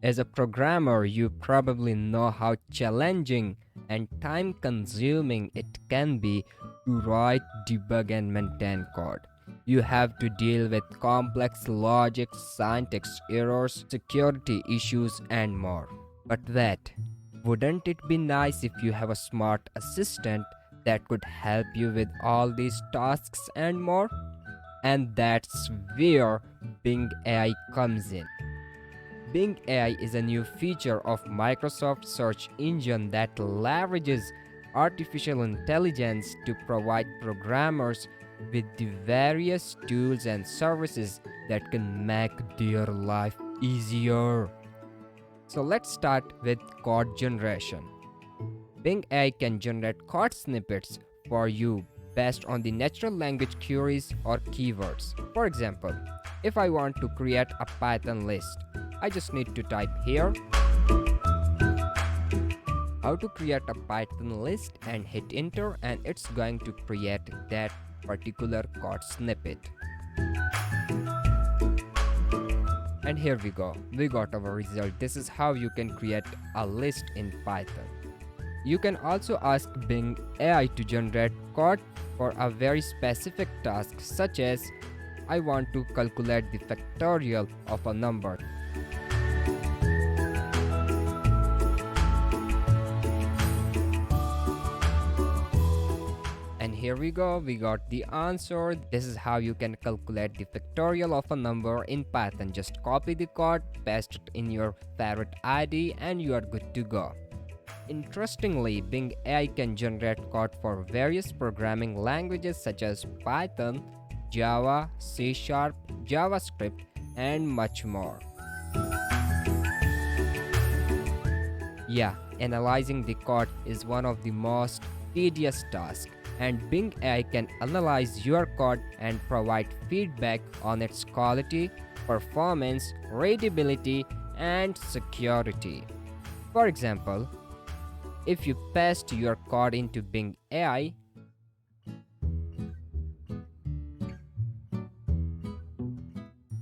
As a programmer, you probably know how challenging and time consuming it can be to write, debug, and maintain code. You have to deal with complex logic, syntax errors, security issues, and more. But wait, wouldn't it be nice if you have a smart assistant that could help you with all these tasks and more? And that's where Bing AI comes in. Bing AI is a new feature of Microsoft's search engine that leverages artificial intelligence to provide programmers with the various tools and services that can make their life easier. So let's start with code generation. Bing AI can generate code snippets for you based on the natural language queries or keywords. For example, if I want to create a Python list, I just need to type here how to create a Python list and hit enter, and it's going to create that particular code snippet. And here we go, we got our result. This is how you can create a list in Python. You can also ask Bing AI to generate code for a very specific task, such as I want to calculate the factorial of a number. And here we go, we got the answer. This is how you can calculate the factorial of a number in Python. Just copy the code, paste it in your favorite ID, and you are good to go. Interestingly, Bing AI can generate code for various programming languages such as Python, Java, C Sharp, JavaScript, and much more. Yeah, analyzing the code is one of the most tedious tasks, and Bing AI can analyze your code and provide feedback on its quality, performance, readability, and security. For example, if you paste your code into Bing AI,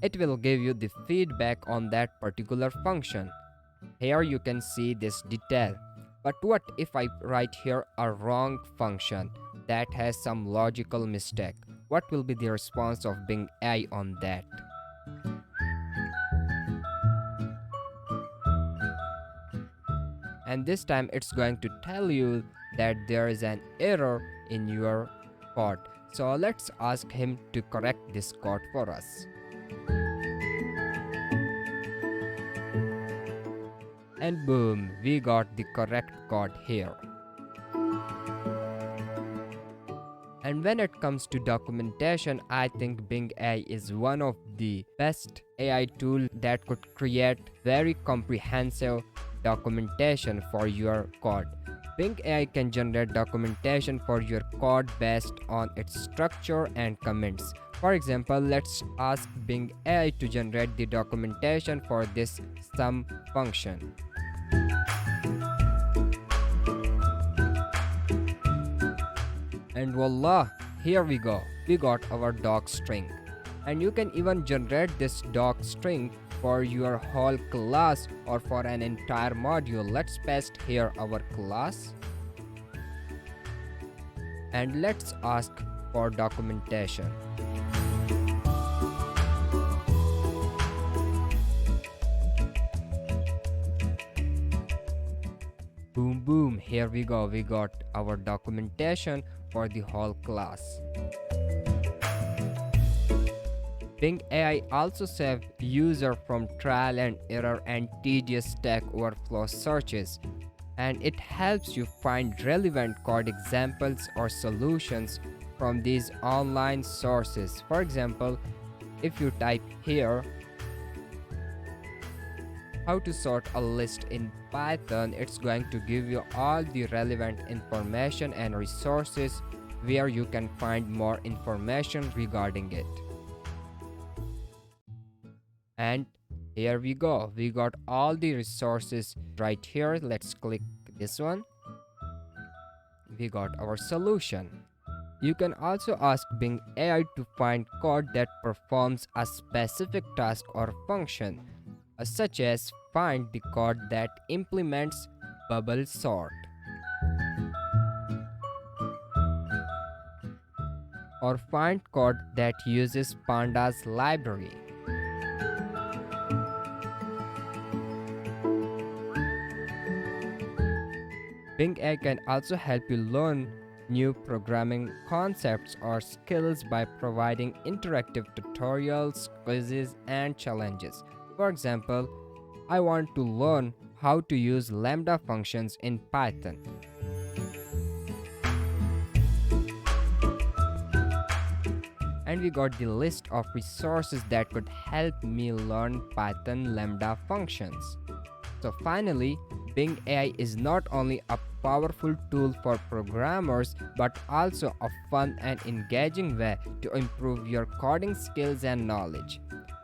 it will give you the feedback on that particular function. Here you can see this detail. But what if I write here a wrong function that has some logical mistake? What will be the response of Bing AI on that? And this time it's going to tell you that there is an error in your code. So let's ask him to correct this code for us. And boom, we got the correct code here. And when it comes to documentation, I think Bing AI is one of the best AI tool that could create very comprehensive documentation for your code. Bing AI can generate documentation for your code based on its structure and comments. For example, let's ask Bing AI to generate the documentation for this sum function. And voila, here we go, we got our doc string. And you can even generate this doc string for your whole class or for an entire module. Let's paste here our class and let's ask for documentation. Boom boom, here we go, we got our documentation for the whole class. Bing AI also saves user from trial and error and tedious Stack Overflow searches, and it helps you find relevant code examples or solutions from these online sources. For example, if you type here how to sort a list in Python, it's going to give you all the relevant information and resources where you can find more information regarding it. And here we go, we got all the resources right here. Let's click this one. We got our solution. You can also ask Bing AI to find code that performs a specific task or function, such as find the code that implements bubble sort, or find code that uses Pandas library. Bing AI can also help you learn new programming concepts or skills by providing interactive tutorials, quizzes, and challenges. For example, I want to learn how to use lambda functions in Python. And we got the list of resources that could help me learn Python lambda functions. So finally, Bing AI is not only a powerful tool for programmers but also a fun and engaging way to improve your coding skills and knowledge.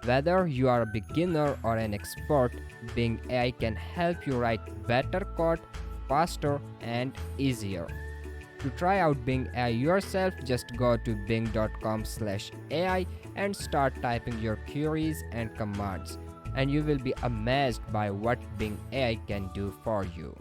Whether you are a beginner or an expert, Bing AI can help you write better code faster and easier. To try out Bing AI yourself, just go to bing.com/AI and start typing your queries and commands, and you will be amazed by what Bing AI can do for you.